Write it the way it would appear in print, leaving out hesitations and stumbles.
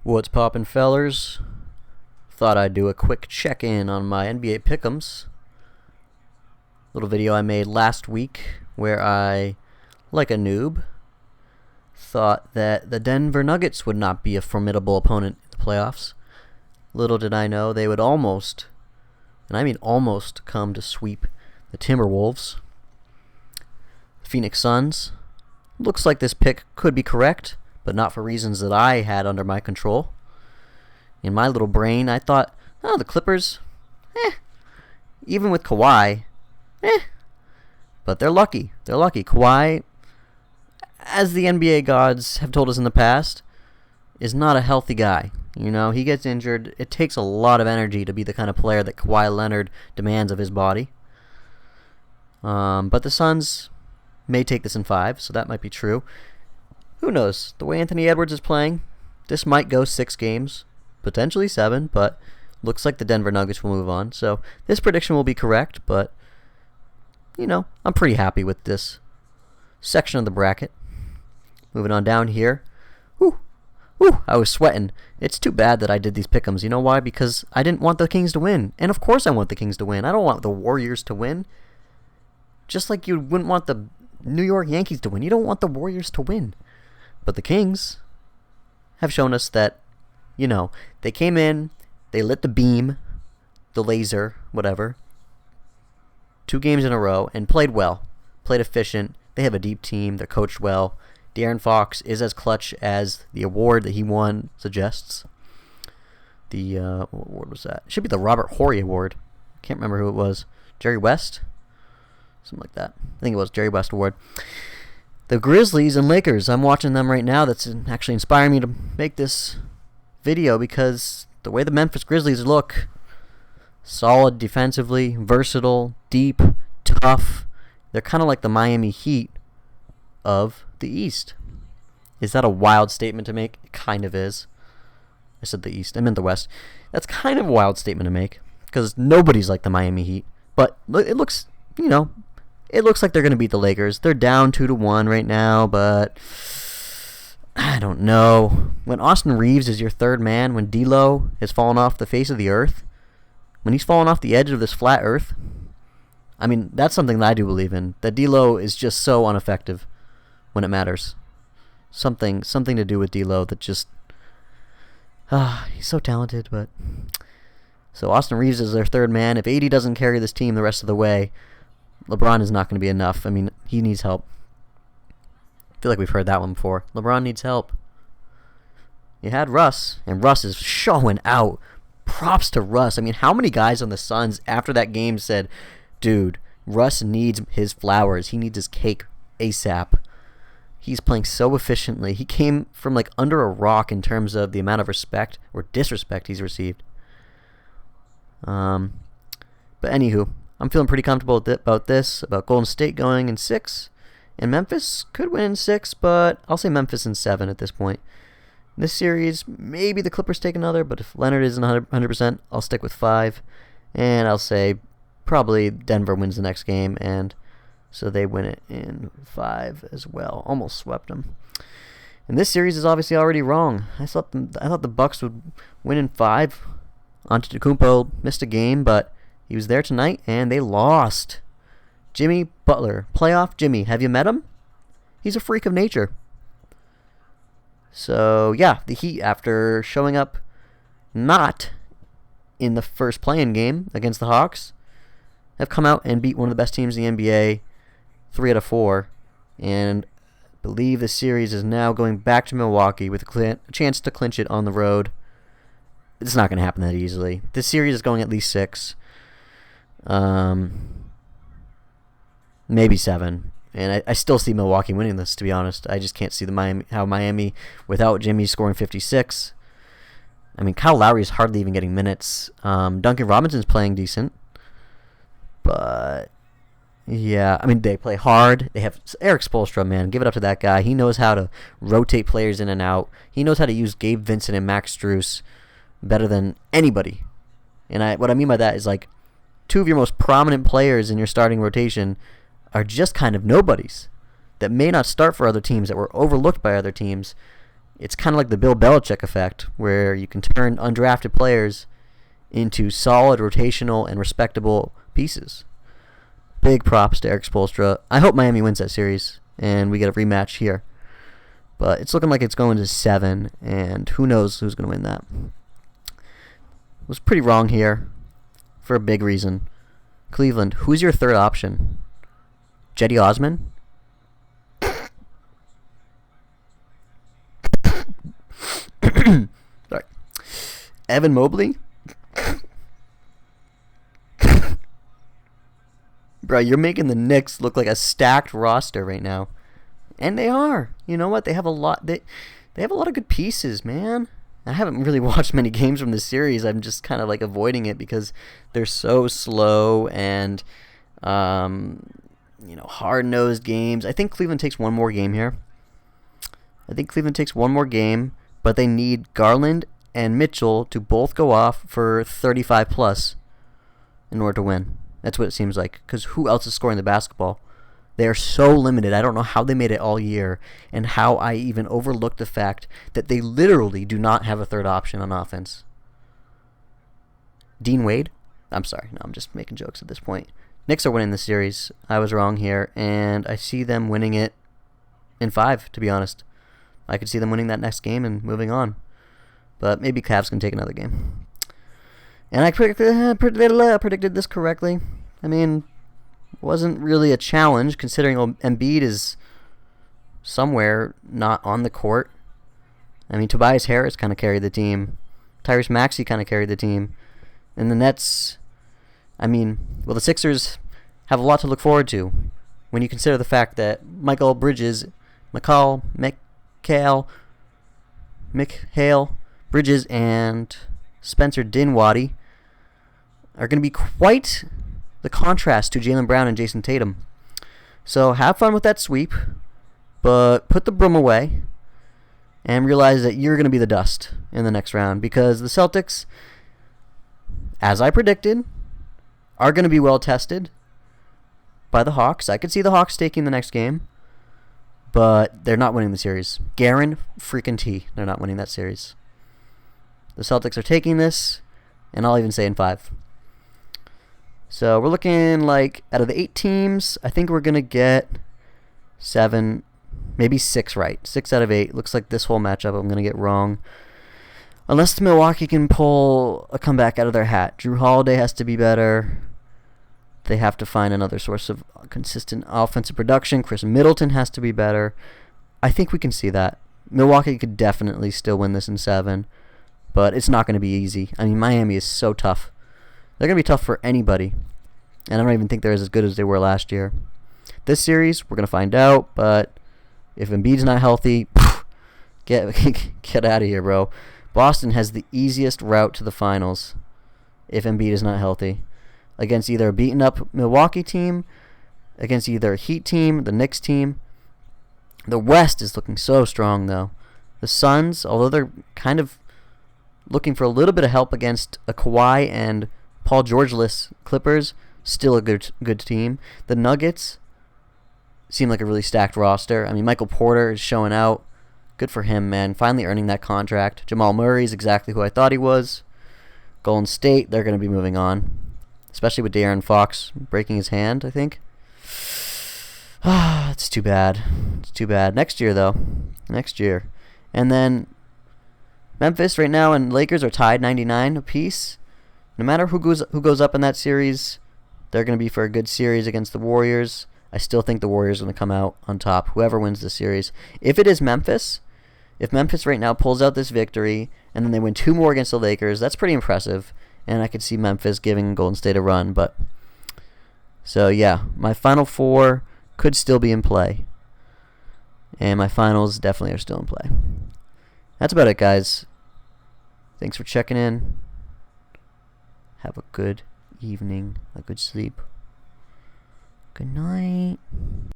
What's poppin', fellers? Thought I'd do a quick check-in on my NBA pick'ems. Little video I made last week where I, like a noob, thought that the Denver Nuggets would not be a formidable opponent in the playoffs. Little did I know they would almost, and I mean almost, come to sweep the Timberwolves. Phoenix Suns. Looks like this pick could be correct, but not for reasons that I had under my control. In my little brain, I thought, the Clippers, even with Kawhi, but they're lucky. They're lucky. Kawhi, as the NBA gods have told us in the past, is not a healthy guy. You know, he gets injured. It takes a lot of energy to be the kind of player that Kawhi Leonard demands of his body. But the Suns may take this in 5, so that might be true. Who knows? The way Anthony Edwards is playing, this might go 6 games, potentially 7, but looks like the Denver Nuggets will move on. So this prediction will be correct, but, I'm pretty happy with this section of the bracket. Moving on down here. I was sweating. It's too bad that I did these pick'ems. You know why? Because I didn't want the Kings to win. And of course I want the Kings to win. I don't want the Warriors to win. Just like you wouldn't want the New York Yankees to win. You don't want the Warriors to win. But the Kings have shown us that, they came in, they lit the beam, the laser, whatever, 2 games in a row, and played well, played efficient. They have a deep team. They're coached well. De'Aaron Fox is as clutch as the award that he won suggests. The, what award was that? It should be the Robert Horry Award. Can't remember who it was. Jerry West? Something like that. I think it was Jerry West Award. The Grizzlies and Lakers, I'm watching them right now. That's actually inspiring me to make this video because the way the Memphis Grizzlies look, solid defensively, versatile, deep, tough. They're kind of like the Miami Heat of the East. Is that a wild statement to make? It kind of is. I said the East. I meant the West. That's kind of a wild statement to make because nobody's like the Miami Heat. But it looks, it looks like they're going to beat the Lakers. They're down 2-1 right now, but I don't know. When Austin Reeves is your third man, when D'Lo has fallen off the face of the earth, when he's fallen off the edge of this flat earth, that's something that I do believe in. That D'Lo is just so ineffective when it matters. Something to do with D'Lo that just, he's so talented, but. So Austin Reeves is their third man. If AD doesn't carry this team the rest of the way, LeBron is not going to be enough. He needs help. I feel like we've heard that one before. LeBron needs help. You had Russ, and Russ is showing out. Props to Russ. How many guys on the Suns after that game said, dude, Russ needs his flowers. He needs his cake ASAP. He's playing so efficiently. He came from under a rock in terms of the amount of respect or disrespect he's received. But anywho, I'm feeling pretty comfortable about this, about Golden State going in 6. And Memphis could win in 6, but I'll say Memphis in 7 at this point. In this series, maybe the Clippers take another, but if Leonard isn't 100%, I'll stick with 5. And I'll say probably Denver wins the next game, and so they win it in 5 as well. Almost swept them. And this series is obviously already wrong. I thought the Bucks would win in 5. Antetokounmpo missed a game, but he was there tonight, and they lost. Jimmy Butler, playoff Jimmy. Have you met him? He's a freak of nature. So, yeah, the Heat, after showing up not in the first play-in game against the Hawks, have come out and beat one of the best teams in the NBA 3 out of 4, and I believe the series is now going back to Milwaukee with a chance to clinch it on the road. It's not going to happen that easily. This series is going at least 6. Maybe 7. And I still see Milwaukee winning this, to be honest. I just can't see how Miami, without Jimmy scoring 56. Kyle Lowry is hardly even getting minutes. Duncan Robinson's playing decent. But, yeah, they play hard. They have Eric Spoelstra, man. Give it up to that guy. He knows how to rotate players in and out. He knows how to use Gabe Vincent and Max Strus better than anybody. And what I mean by that is 2 of your most prominent players in your starting rotation are just kind of nobodies that may not start for other teams, that were overlooked by other teams, It's kind of like the Bill Belichick effect, where you can turn undrafted players into solid, rotational, and respectable pieces. Big props to Eric Spoelstra. I hope Miami wins that series and we get a rematch here. But it's looking like it's going to 7, and who knows who's going to win that. Was pretty wrong here for a big reason. Cleveland, who's your third option? Jetty Osman? Sorry. Evan Mobley? Bro, you're making the Knicks look like a stacked roster right now. And they are. You know what? They have a lot they have a lot of good pieces, man. I haven't really watched many games from this series. I'm just kind of like avoiding it because they're so slow and hard-nosed games. I think Cleveland takes one more game here. But they need Garland and Mitchell to both go off for 35 plus in order to win. That's what it seems like, because who else is scoring the basketball? They are so limited. I don't know how they made it all year and how I even overlooked the fact that they literally do not have a third option on offense. Dean Wade? I'm sorry. No, I'm just making jokes at this point. Knicks are winning the series. I was wrong here, and I see them winning it in 5, to be honest. I could see them winning that next game and moving on. But maybe Cavs can take another game. And I predicted this correctly. I mean, wasn't really a challenge considering Embiid is somewhere not on the court. I mean, Tobias Harris kind of carried the team. Tyrese Maxey kind of carried the team. And the Nets, the Sixers have a lot to look forward to when you consider the fact that Mikal Bridges, and Spencer Dinwiddie are going to be quite the contrast to Jaylen Brown and Jason Tatum. So have fun with that sweep, but put the broom away and realize that you're going to be the dust in the next round, because the Celtics, as I predicted, are going to be well tested by the Hawks. I could see the Hawks taking the next game, but they're not winning the series. Guarantee they're not winning that series. The Celtics are taking this, and I'll even say in 5. So we're looking like out of the 8 teams, I think we're going to get 7, maybe 6 right. 6 out of 8. Looks like this whole matchup I'm going to get wrong. Unless Milwaukee can pull a comeback out of their hat. Drew Holiday has to be better. They have to find another source of consistent offensive production. Chris Middleton has to be better. I think we can see that. Milwaukee could definitely still win this in 7, but it's not going to be easy. I mean, Miami is so tough. They're going to be tough for anybody, and I don't even think they're as good as they were last year. This series, we're going to find out, but if Embiid's not healthy, get out of here, bro. Boston has the easiest route to the finals if Embiid is not healthy, against either a beaten-up Milwaukee team, against either a Heat team, the Knicks team. The West is looking so strong, though. The Suns, although they're kind of looking for a little bit of help against a Kawhi and Paul George-less Clippers, still a good team. The Nuggets seem like a really stacked roster. I mean, Michael Porter is showing out. Good for him, man. Finally earning that contract. Jamal Murray is exactly who I thought he was. Golden State, they're going to be moving on, especially with De'Aaron Fox breaking his hand, I think. It's too bad. It's too bad. Next year, though. Next year. And then Memphis right now and Lakers are tied 99 apiece. No matter who goes up in that series, they're going to be for a good series against the Warriors. I still think the Warriors are going to come out on top, whoever wins the series. If it is Memphis, if Memphis right now pulls out this victory and then they win 2 more against the Lakers, that's pretty impressive. And I could see Memphis giving Golden State a run. But so, yeah, my Final 4 could still be in play. And my finals definitely are still in play. That's about it, guys. Thanks for checking in. Have a good evening, a good sleep. Good night.